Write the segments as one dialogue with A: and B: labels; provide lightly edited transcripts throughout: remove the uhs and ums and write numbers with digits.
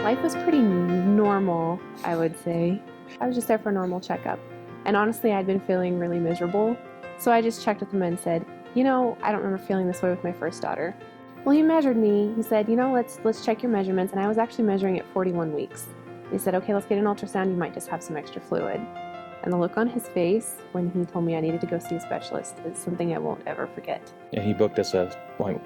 A: Life was pretty normal, I would say. I was just there for a normal checkup. And honestly, I'd been feeling really miserable. So I just checked with him and said, I don't remember feeling this way with my first daughter. Well, he measured me. He said, let's check your measurements. And I was actually measuring at 41 weeks. He said, okay, let's get an ultrasound. You might just have some extra fluid. And the look on his face when he told me I needed to go see a specialist is something I won't ever forget.
B: And he booked us an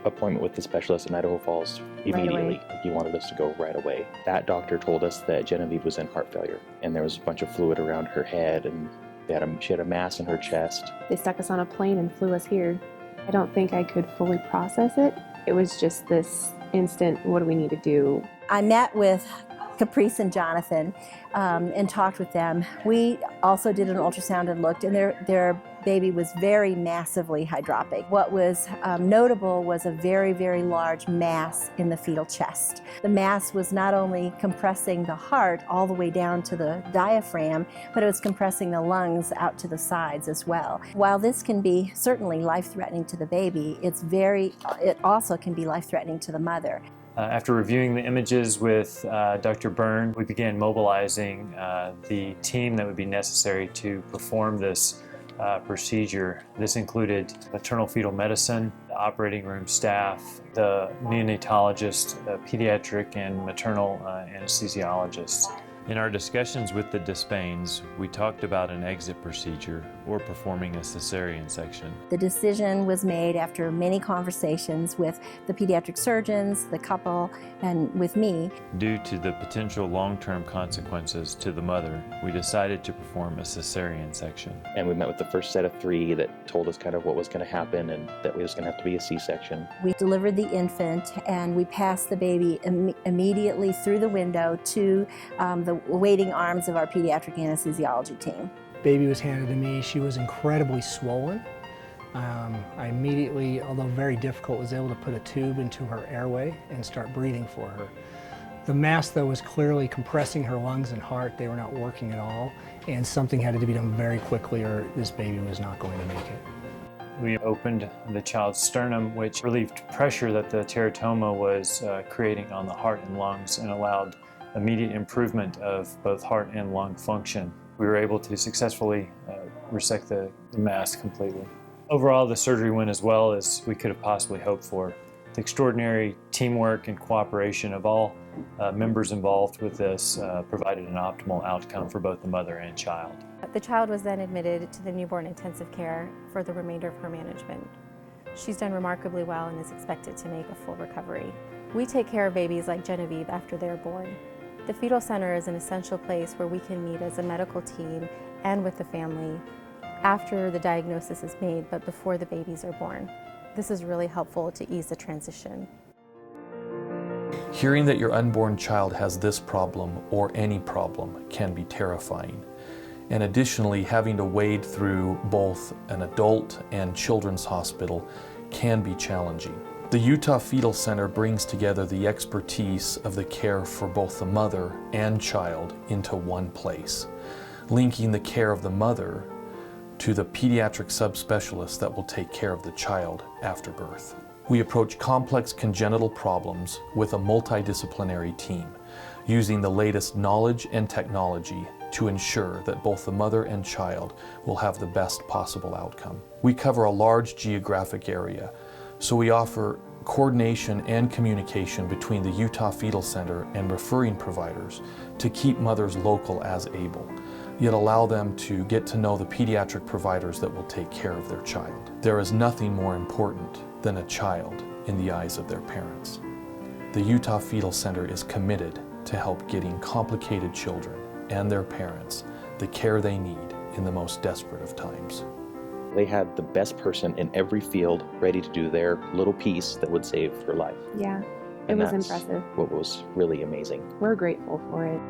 B: appointment with the specialist in Idaho Falls immediately. He wanted us to go right away. That doctor told us that Genevieve was in heart failure, and there was a bunch of fluid around her head, and she had a mass in her chest.
A: They stuck us on a plane and flew us here. I don't think I could fully process it. It was just this instant, what do we need to do?
C: I met with Caprice and Jonathan and talked with them. We also did an ultrasound and looked, and their baby was very massively hydropic. What was notable was a very, very large mass in the fetal chest. The mass was not only compressing the heart all the way down to the diaphragm, but it was compressing the lungs out to the sides as well. While this can be certainly life-threatening to the baby, it also can be life-threatening to the mother.
D: After reviewing the images with Dr. Byrne, we began mobilizing the team that would be necessary to perform this procedure. This included maternal fetal medicine, the operating room staff, the neonatologist, the pediatric and maternal anesthesiologists.
E: In our discussions with the Despains, we talked about an exit procedure or performing a cesarean section.
C: The decision was made after many conversations with the pediatric surgeons, the couple, and with me.
E: Due to the potential long-term consequences to the mother, we decided to perform a cesarean section.
B: And we met with the first set of 3 that told us kind of what was going to happen and that it was going to have to be a C-section.
C: We delivered the infant and we passed the baby immediately through the window to the waiting arms of our pediatric anesthesiology team.
F: Baby was handed to me. She was incredibly swollen. I immediately, although very difficult, was able to put a tube into her airway and start breathing for her. The mass, though, was clearly compressing her lungs and heart. They were not working at all, and something had to be done very quickly or this baby was not going to make it.
D: We opened the child's sternum, which relieved pressure that the teratoma was creating on the heart and lungs and allowed immediate improvement of both heart and lung function. We were able to successfully resect the mass completely. Overall, the surgery went as well as we could have possibly hoped for. The extraordinary teamwork and cooperation of all members involved with this provided an optimal outcome for both the mother and child.
G: The child was then admitted to the newborn intensive care for the remainder of her management. She's done remarkably well and is expected to make a full recovery. We take care of babies like Genevieve after they're born. The Fetal Center is an essential place where we can meet as a medical team and with the family after the diagnosis is made, but before the babies are born. This is really helpful to ease the transition.
H: Hearing that your unborn child has this problem or any problem can be terrifying. And additionally, having to wade through both an adult and children's hospital can be challenging. The Utah Fetal Center brings together the expertise of the care for both the mother and child into one place, linking the care of the mother to the pediatric subspecialist that will take care of the child after birth. We approach complex congenital problems with a multidisciplinary team, using the latest knowledge and technology to ensure that both the mother and child will have the best possible outcome. We cover a large geographic area, so we offer coordination and communication between the Utah Fetal Center and referring providers to keep mothers local as able, yet allow them to get to know the pediatric providers that will take care of their child. There is nothing more important than a child in the eyes of their parents. The Utah Fetal Center is committed to help getting complicated children and their parents the care they need in the most desperate of times.
B: They had the best person in every field ready to do their little piece that would save her life.
A: Yeah, it
B: And
A: was
B: that's
A: impressive.
B: what was really amazing.
A: We're grateful for it.